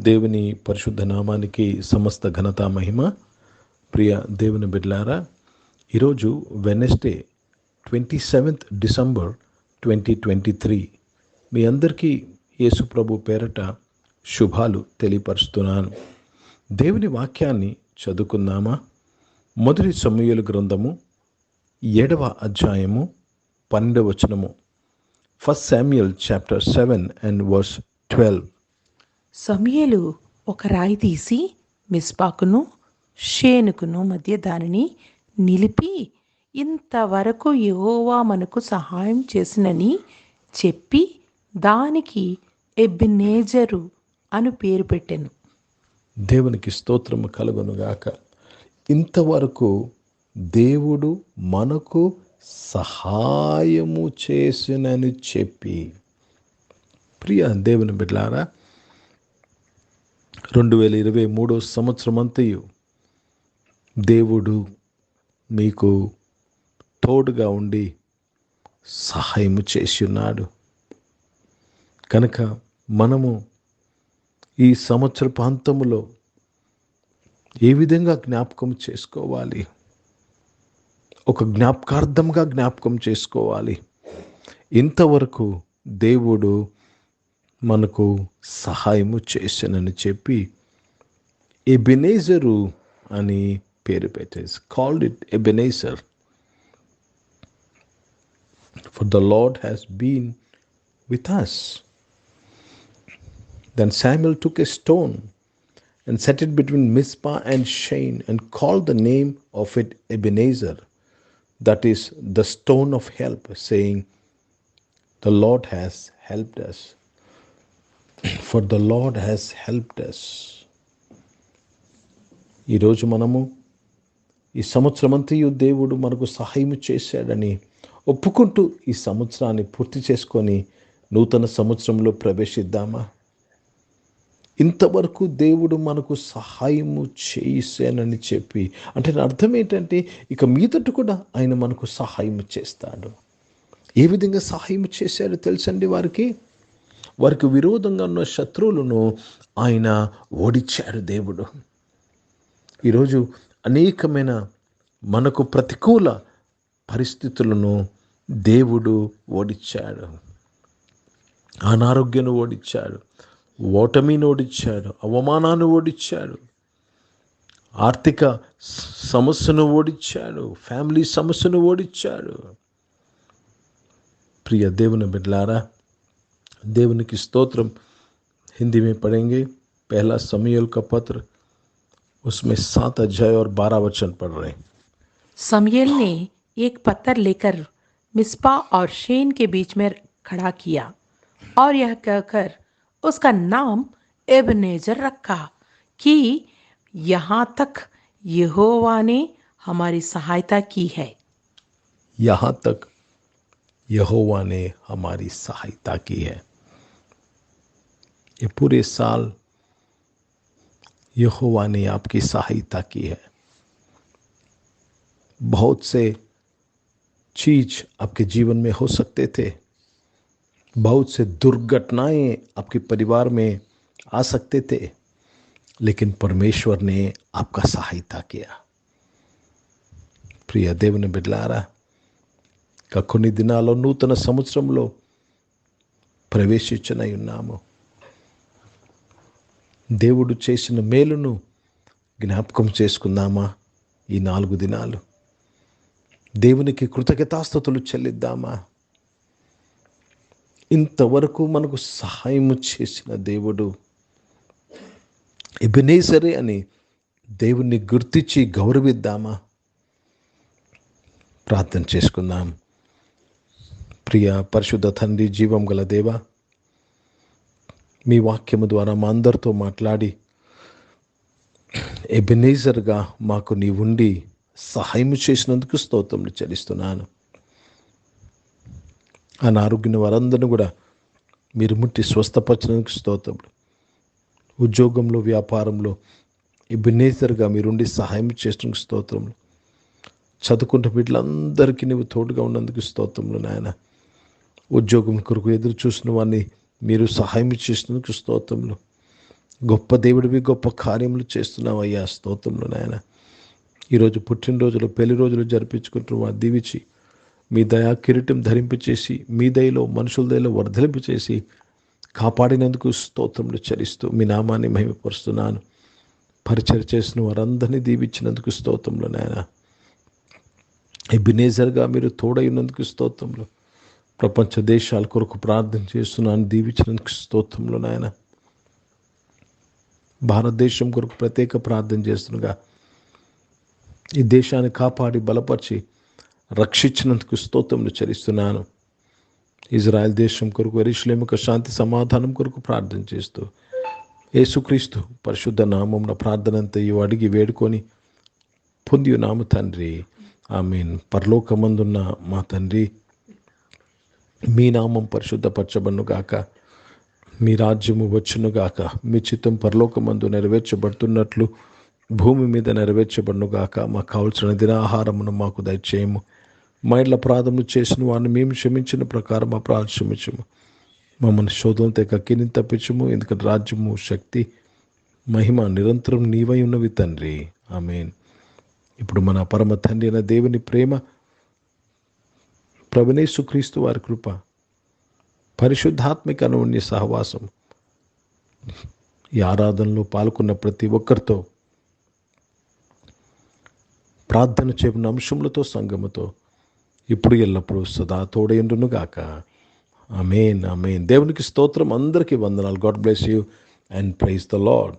దేవుని పరిశుద్ధ నామానికి సమస్త ఘనత మహిమ. ప్రియ దేవుని బిడ్డలారా, ఈరోజు వెడ్నెస్డే 27th డిసెంబర్ 2023. మీ అందరికీ యేసు ప్రభు పేరట శుభాలు తెలియపరుస్తున్నాను. దేవుని వాక్యాన్ని చదువుకుందామా? మొదటి సమూయేలు గ్రంథము 7వ అధ్యాయము 12వ వచనము. 1 Samuel chapter 7 and verse 12. సమూయేలు ఒక రాయి తీసి మిస్పాకును షేనుకును మధ్య దానిని నిలిపి, ఇంతవరకు యెహోవా మనకు సహాయం చేసినని చెప్పి దానికి ఎబెనేజరు అను పేరు పెట్టెను. దేవునికి స్తోత్రము కలుగునుగాక. ఇంతవరకు దేవుడు మనకు సహాయము చేసినని చెప్పి. ప్రియ దేవుని బిడ్డలారా, 2023 సంవత్సరమంతయు దేవుడు మీకు తోడుగా ఉండి సహాయము చేసి ఉన్నాడు. కనుక మనము ఈ సంవత్సర ప్రాంతములో ఏ విధంగా జ్ఞాపకం చేసుకోవాలి? ఒక జ్ఞాపకార్థంగా జ్ఞాపకం చేసుకోవాలి. ఇంతవరకు దేవుడు మనకు సహాయము చేశానని చెప్పి ఎబెనేజరు అని పేరు పెట్టేసి, called it Ebenezer. For the Lord has been with us. Then Samuel took a stone and set it between Mizpah and Shen and called the name of it Ebenezer, that is, the stone of help, saying, the Lord has helped us. For the Lord has helped us. ఈరోజు మనము ఈ సంవత్సరమంతయు దేవుడు మనకు సహాయం చేశాడని ఒప్పుకుంటూ ఈ సంవత్సరాన్ని పూర్తి చేసుకొని నూతన సంవత్సరంలో ప్రవేశిద్దామా? ఇంతవరకు దేవుడు మనకు సహాయము చేశానని చెప్పి, అంటే అర్థం ఏంటంటే ఇక మీదట కూడా ఆయన మనకు సహాయం చేస్తాడు. ఏ విధంగా సహాయం చేశాడో తెలుసండి? వారికి విరోధంగా ఉన్న శత్రువులను ఆయన ఓడించాడు దేవుడు. ఈరోజు అనేకమైన మనకు ప్రతికూల పరిస్థితులను దేవుడు ఓడించాడు. అనారోగ్యాన్ని ఓడించాడు, ఓటమిని ఓడించాడు, అవమానాన్ని ఓడించాడు, ఆర్థిక సమస్యను ఓడించాడు, ఫ్యామిలీ సమస్యను ఓడించాడు. ప్రియ దేవుని బిడ్డలారా, దేవునికి స్తోత్రం. हिंदी में पढ़ेंगे पहला समूएल का पत्र, उसमें 7 अध्याय और 12 वचन पढ़ रहे हैं. समूएल ने एक पत्थर लेकर मिस्पा और शेन के बीच में खड़ा किया और यह कहकर उसका नाम एबेनेजर रखा कि यहाँ तक यहोवा ने हमारी सहायता की है. यहाँ तक यहोवा ने हमारी सहायता की है. ये पूरे साल यहोवा ने आपकी सहायता की है. बहुत से चीज आपके जीवन में हो सकते थे, बहुत से दुर्घटनाएं आपके परिवार में आ सकते थे, लेकिन परमेश्वर ने आपका सहायता किया. ప్రియ దేవుని బిడ్డలారా, కొన్ని దినాల్లో నూతన సంవత్సరంలో ప్రవేశించనై ఉన్నాము. దేవుడు చేసిన మేలును జ్ఞాపకం చేసుకుందామా? ఈ 4 దినాలు దేవునికి కృతజ్ఞతాస్తుతులు చెల్లిద్దామా? ఇంతవరకు మనకు సహాయం చేసిన దేవుడు ఎబెనేజరే అని దేవుణ్ణి గుర్తించి గౌరవిద్దామా? ప్రార్థన చేసుకుందాం. ప్రియ పరిశుద్ధ తండ్రి, జీవం గల దేవా, మీ వాక్యము ద్వారా మా అందరితో మాట్లాడి ఎబెనేజర్గా మాకు నీ ఉండి సహాయం చేసినందుకు స్తోత్రములు చెల్లిస్తున్నాను. అనారోగ్యం వారందరినీ కూడా మీరు ముట్టి స్వస్థపరిచినందుకు స్తోత్రములు. ఉద్యోగంలో, వ్యాపారంలో ఎబెనేజర్గా మీరుండి సహాయం చేసినందుకు స్తోత్రములు. చదువుకుంటున్న వీళ్ళందరికీ నువ్వు తోడుగా ఉన్నందుకు స్తోత్రములు నాయన. ఉద్యోగం కొరకు ఎదురు చూసిన వారిని మీరు సహాయం చేసినందుకు స్తోత్రములు. గొప్ప దేవుడివి, గొప్ప కార్యములు చేస్తున్నావు అయ్యా. స్తోత్రములు నాయన. ఈరోజు పుట్టినరోజులు, పెళ్లి రోజులు జరిపించుకుంటున్న దీవించి మీ దయా కిరీటం ధరింపచేసి, మీ దయలో మనుషుల దయలో వర్ధలింపచేసి కాపాడినందుకు స్తోత్రములు చెల్లిస్తూ మీ నామాన్ని మహిమపరుస్తున్నాను. పరిచయం చేసిన వారందరినీ దీవించినందుకు స్తోత్రములు నాయన. ఎబినేజర్గా మీరు తోడైనందుకు స్తోత్రములు. ప్రపంచ దేశాల కొరకు ప్రార్థన చేస్తున్నాను, దీవించినందుకు స్తోత్రములు నాయన. భారతదేశం కొరకు ప్రత్యేక ప్రార్థన చేస్తుండగా ఈ దేశాన్ని కాపాడి బలపరిచి రక్షించినందుకు స్తోత్రములు చెల్లిస్తున్నాను. ఇజ్రాయెల్ దేశం కొరకు, యెరూషలేము యొక్క శాంతి సమాధానం కొరకు ప్రార్థన చేస్తూ యేసుక్రీస్తు పరిశుద్ధ నామమున ప్రార్థన అంతయు అడిగి వేడుకొని పొంది నామ తండ్రి, ఆమేన్. పరలోకమందున్న మా తండ్రి, మీ నామం పరిశుద్ధపరచబడునుగాక, మీ రాజ్యము వచ్చునుగాక, మీ చిత్తం పరలోకమందు నెరవేర్చబడుతున్నట్లు భూమి మీద నెరవేర్చబడునుగాక. మాకు కావలసిన దినాహారమును మాకు దయచేయము. మా ఇండ్ల అపరాధములు చేసిన వారిని మేము క్షమించిన ప్రకారం అపరాధం క్షమించము. మమ్మల్ని శోధన తెగకిని తప్పించము. ఎందుకంటే రాజ్యము, శక్తి, మహిమ నిరంతరం నీవై ఉన్నవి తండ్రి. ఆమేన్. ఇప్పుడు మన పరమ తండ్రి అయిన దేవుని ప్రేమ, ప్రభువైన యేసుక్రీస్తు వారి కృప, పరిశుద్ధాత్మిక అన్యోన్య సహవాసం ఈ ఆరాధనలో పాల్గొన్న ప్రతి ఒక్కరితో, ప్రార్థన చేయబడిన అంశములతో, సంఘముతో ఇప్పుడు ఎల్లప్పుడూ సదా తోడైండును గాక. ఆమేన్, ఆమేన్. దేవునికి స్తోత్రం. అందరికీ వందనాలు. God bless you and praise the lord.